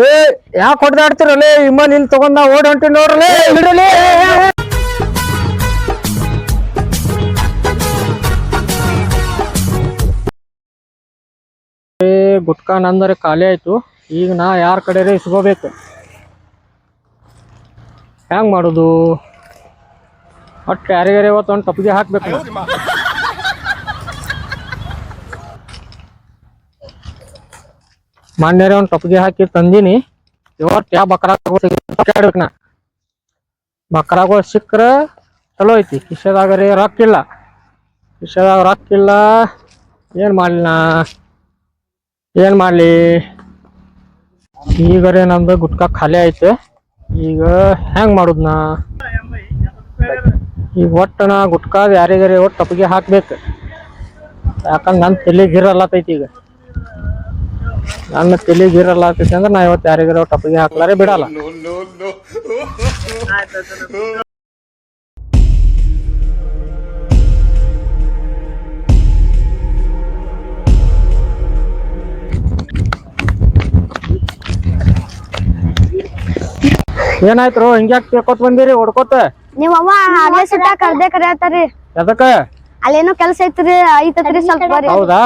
ಏ ಯಾಕೆ ಹೊಡೆದಾಡ್ತಿರಲ್ಲೇ ಇಮ್ಮ ನಿನ್ ತಗೊಂಡ ಓಡ್ ಹೊಂಟಿ ನೋಡ್ರಲೇ ಬಿಡಲೇ. ಗುಟ್ಕಾ ನಂದರೆ ಖಾಲಿ ಆಯ್ತು. ಈಗ ನಾ ಯಾರ ಕಡೆ ಇಸ್ಕೋಬೇಕು, ಹೆಂಗ್ ಮಾಡುದು? ಒಟ್ಟು ಯಾರಿಗಾರ ಇವತ್ತು ಒಂದು ಟಪ್ಪಿಗೆ ಹಾಕ್ಬೇಕು. ಮಾನ್ಯರೇ ಒಂದು ಟಪ್ಪಿಗೆ ಹಾಕಿ ತಂದೀನಿ. ಇವತ್ತು ಯಾವ ಬಕ್ರಾಡ್ಬೇಕು ನಾ. ಬಕ್ರಾಗಳು ಸಿಕ್ಕರೆ ಚಲೋ ಐತಿ. ಕಿಶೆದಾಗರೆ ರೊಕ್ಕಿಲ್ಲ, ಕಿಶೆದಾಗ ರೊಕ್ಕಿಲ್ಲ. ಏನು ಮಾಡಲಿ ನಾ, ಏನು ಮಾಡಲಿ? ಈಗರೆ ನಮ್ದು ಗುಟ್ಕಾ ಖಾಲಿ ಐತೆ. ಈಗ ಹೆಂಗೆ ಮಾಡುದು ನಾ? ಈಗ ಒಟ್ಟು ನಾ ಗುಟ್ಕಾದ ಯಾರಿಗಾರೆ ಒಟ್ಟು ಟಪ್ಪಿಗೆ ಹಾಕ್ಬೇಕು. ಯಾಕಂದ್ರೆ ನನ್ನ ತಲೆಗೆ ಗಿರಲ್ಲತೈತಿ. ಈಗ ನನ್ನ ತಲೆಗೆ ಗಿರಲ್ಲತೈತಿ ಅಂದ್ರೆ ನಾ ಇವತ್ತು ಯಾರಿಗಾರೆ ಟಪ್ಪಿಗೆ ಹಾಕ್ಲಾರೆ ಬಿಡಲ್ಲ. ಏನಾಯ್ತು ಹಿಂಗ್ಯಾಕ್ ಕೇಳ್ಕೊತ ಬಂದಿರಿ ಹೊಡ್ಕೋತ? ನಿಮ್ಮ ಅವ್ವ ಅಲ್ಲೇ ಸಿಟ್ಟ ಕರ್ದೆ ಕರೆಯತ್ತಾರಿ. ಎದಕ್ಕ? ಅಲ್ಲೇನೋ ಕೆಲಸ ಐತ್ರಿ, ಐತತ್ರಿ ಸ್ವಲ್ಪ ಬರ್ರಿ. ಹೌದಾ,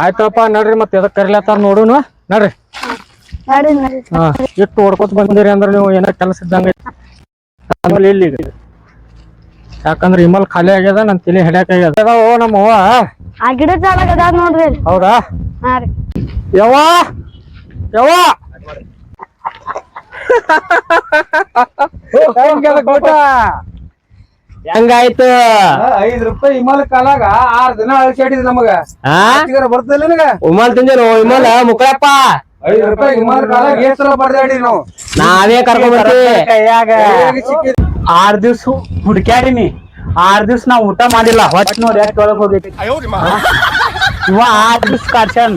ಆಯ್ತಪ್ಪ ನಡ್ರಿ. ಮತ್ತೆ ಎದಕ್ ಕರಿಲತ್ತಾರ ನೋಡುನು, ನಡ್ರಿ. ಹಾ, ಎಷ್ಟು ಹೊಡ್ಕೋತ ಬಂದಿರಿ ಅಂದ್ರೆ ನೀವು ಏನೋ ಕೆಲಸ ಇದ್ದಂಗ. ಆಮೇಲೆ ಇಲ್ಲಿ ಯಾಕಂದ್ರೆ ಇಮಲ್ ಖಾಲಿ ಆಗ್ಯದ, ನನ್ ತಲೆ ಹಿಡ್ಯಾಕ ಆಗ್ಯದ. ಓ ನಮ್ಮ ಅವ್ವ ಆ ಗಿಡದ ಜಾಗ ಅದಾವ ನೋಡ್ರಿ. ಹೌದಾ? ಹಾ ರೀ. ಯವ್ವ ಯವ್ವ ಹೆಂಗಾಯ್ತು? 5 ರೂಪಾಯಿ ಇಮಲ್ ಕಾಲಾಗ 6 ದಿನ ಅಳಿಸಾಡಿದ್ ನಮಗ. ಬರ್ತಲ್ಲ ನಿನಗ? ಉಮಲ್ ತಿಂದೇನು? ಇಮಲ್ ಮುಕ್ಕಳಪ್ಪ 5 ರೂಪಾಯಿ ಇಮಲ್ ಕಾಲಾಗ ಏನ್ ಸಲ ಬಡ್ದಾಡಿ ನಾವು. ನಾವೇ ಕರ್ಕೊಂಡ್ಬರ್ತೀವಿ. 6 ದಿವ್ಸ ಹುಡ್ಕ್ಯಾಡಿನಿ. 6 ದಿವ್ಸ ನಾವ್ ಊಟ ಮಾಡಿಲ್ಲ. ಹೊಟ್ಟೆ ನೋಡಿ ಯಾಕೆ ಒಳಗ್ ಹೋಗೈತಿ. ಇವ 6 ದಿವ್ಸ ಕಾಡ್ಸನ್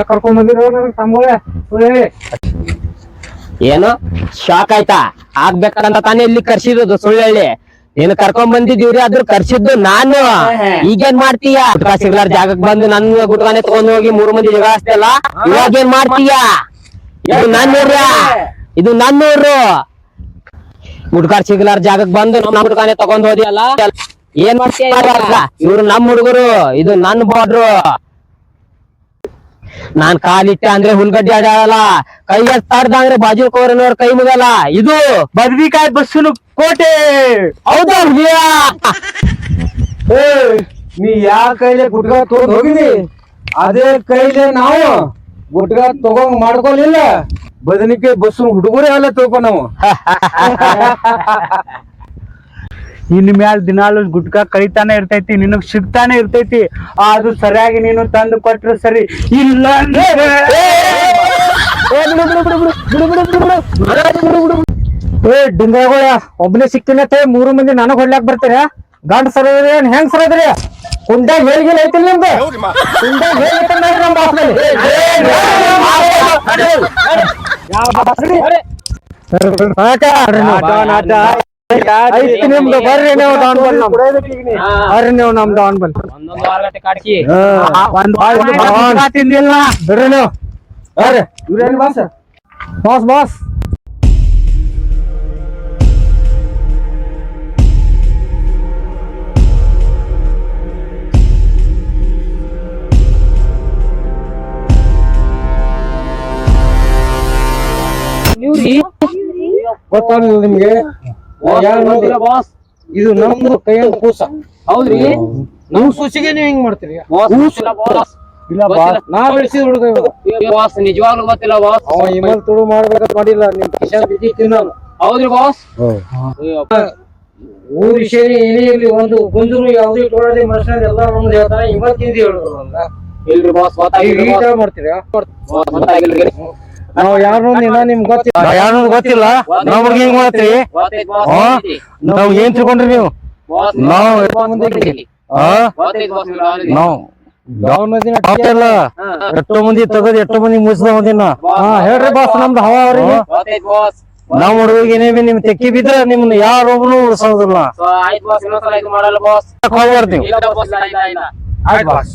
ಕರ್ಕೊಂಡ್ ಬಂದಿರೋ ಏನು ಶಾಕ್ ಆಯ್ತಾ? ಆಗ್ಬೇಕಂತ ತಾನೇ ಇಲ್ಲಿ ಕರ್ಸಿರೋದು ಸುಳ್ಳಿ. ನೀನು ಕರ್ಕೊಂಡ್ ಬಂದಿದ್ದೀವ್ರಿ, ಅದ್ರ ಕರ್ಸಿದ್ದು ನಾನು. ಈಗೇನ್ ಮಾಡ್ತೀಯ? ಗುಟ್ಕಾ ಸಿಗ್ಲಾರ ಜಾಗಕ್ ಬಂದು ನನ್ ಗುಟ್ಕಾನೆ ತಗೊಂಡ್ ಹೋಗಿ 3 ಮಂದಿ ಜಗಳ ಅಷ್ಟೆಲ್ಲ. ಇವಾಗ ಏನ್ ಮಾಡ್ತೀಯ? ಇದು ನನ್ನ ಊರ್ರ, ಇದು ನನ್ನ ಊರು. ಗುಟ್ಕಾ ಸಿಗ್ಲಾರ ಜಾಗಕ್ ಬಂದು ನಮ್ ಗುಟ್ಕಾನೆ ತಗೊಂಡ್ ಹೋದಿಯಲ್ಲ, ಏನ್ ಮಾಡ್ತೀಯ? ಇವ್ರು ನಮ್ ಹುಡುಗರು, ಇದು ನನ್ ಬಾರ್ಡ್ರು. ನಾನ್ ಕಾಲಿಟ್ಟೆ ಅಂದ್ರೆ ಹುಲ್ಗಡ್ಡಿ ಆಡಲ್ಲ, ಕೈ ಎತ್ತಾಡ್ದ ಅಂದ್ರೆ ಬಾಜು ಕೋರನವ್ರ ಕೈ ಮುಗಲ್ಲ. ಇದು ಬದ್ನಿಕಾಯಿ ಬಸ್ಸುನು ಕೋಟೆ. ಹೌದಾ? ನೀ ಯಾ ಕೈಲೆ ಗುಟ್ಕಾ ತಗೊಂಡ್ ಹೋಗಿದಿ, ಅದೇ ಕೈಲೆ ನಾವು ಗುಟ್ಕಾ ತಗೊಂಡ್ ಮಾಡ್ಕೊಲಿಲ್ಲ. ಬದನಿಕಾಯಿ ಬಸ್ಸು ಹುಡುಗರೇ ಅಲ್ಲ ತಿಳ್ಕೊ ನಾವು. ನಿನ್ ಮ್ಯಾಲ ದಿನಾಲು ಗುಟ್ಕಾ ಕಳಿತಾನೆ ಇರ್ತೈತಿ, ನಿನಗ್ ಸಿಗ್ತಾನೆ ಇರ್ತೈತಿ. ಅದು ಸರಿಯಾಗಿ ನೀನು ತಂದು ಕೊಟ್ರೆ ಸರಿ, ಇಲ್ಲ ಡಿಂಗಗಳ ಒಬ್ಬನೇ ಸಿಕ್ತೀನಿ 3 ಮಂದಿ ನನಗ್ ಹೊಡ್ಲಾಕ್ ಬರ್ತೀರ? ಗಂಡ ಸರೋದ್ರಿ ಏನ್ ಹೆಂಗ್ ಸರೋದ್ರಿ? ಕುಂದಾಗ ಹೇಳಿಗಿಲ್ಲ ಐತಿಲ್ ನಿಮ್ದು? ಕುಂದಾಗ ಹೇಳಿಲ್ಲ ನಮ್ ಬಾಸ್ನಲ್ಲಿ. ಐತಿ ನಿಮ್ದು, ಬರ್ರಿ ನೀವು ಡೌನ್ ಬಲ್. ಬರ್ರಿ ನೀವು ನಮ್ ಡೌನ್ ಬಲ್. ತಿಂದಿಲ್ಲ ಬರ್ರಿ ನೀವು. ಬರ್ರಿ ಇವ್ರೇನ್ ಬಾಸ್? ಬಾಸ್ ಬಾಸ್ ಗೊತ್ತಾಗಲಿಲ್ಲ ನಿಮ್ಗೆ? ಬಾಸ್, ಇದು ನಮ್ದು ಕೈಯಿಂದ ಕೂಸ. ಹೌದ್ರಿ? ನಮ್ ಸೂಚಿಗೆ ನೀವು ಹಿಂಗ್ ಮಾಡ್ತೀರಿ? ಇಲ್ಲ ಬಾಸ್, ನಾ ಬೆಳೆಸಿದ ಹುಡುಗ ಇವ. ಬಾಸ್ ನಿಜವಾಗ್ಲೂ ಗೊತ್ತಿಲ್ಲ ಬಾಸ್. ಅವ ಇಮಲ್ ತುಳು ಮಾಡ್ಬೇಕಂತ ಮಾಡಿಲ್ಲ. ನಿಮ್ ಕಿಶನ್ ಬಿದ್ದಿ ತಿನ್ನೋನು. ಹೌದ್ರಿ ಬಾಸ್? ಊರ್ ವಿಷಯ ಏನೇ ಇರ್ಲಿ, ಒಂದು ಗುಂಜರು ಯಾವ್ದು ಇಟ್ಕೊಳ್ಳದೆ ಮನುಷ್ಯನ ಎಲ್ಲ ನಮ್ದು ಹೇಳ್ತಾನೆ. ಇಮಲ್ ತಿಂದಿ ಹೇಳುದು ಇಲ್ರಿ ಬಾಸ್, ಮಾಡ್ತೀರಾ? ಗೊತ್ತಾಗಿಲ್ರಿ. ನಾವ್ ಯಾರು ನಿಮ್ಗೆ ಗೊತ್ತಿಲ್ಲ. ಯಾರು ಗೊತ್ತಿಲ್ಲ? ನಾವ್ ಹಿಂಗ್ ಮಾಡ್ತೀರಿ? ನಾವ್ ಏನ್ ತಿಳ್ಕೊಂಡ್ರಿ ನೀವು? ನಾವು ಎಷ್ಟೋ ಮಂದಿ ತಗದ್ ಎಷ್ಟೋ ಮಂದಿ ಮುಗಿಸ್ದ ಮಂದಿನ. ಹೇಳ್ರಿ ಬಾಸ್, ನಮ್ದು ಹವಾ ಅವ್ರಿಗೆ. ನಾವ್ ಹುಡುಗಿಗೆ ಏನೇ ನಿಮ್ ತೆಕ್ಕಿ ಬಿದ್ರೆ ನಿಮ್ನ ಯಾರೊಬ್ರು ಉಳಿಸೋದಿಲ್ಲ. ಆಯ್ತು ಬಾಸ್, ಇನ್ನೊಂದ್ಸಲ ಇದು ಮಾಡಲ್ಲ ಬಾಸ್. ಹೋಗ್ಬಾರ್ದು ನೀವು. ಇಲ್ಲ ಬಾಸ್, ಇಲ್ಲ. ಆಯ್ತು ಬಾಸ್.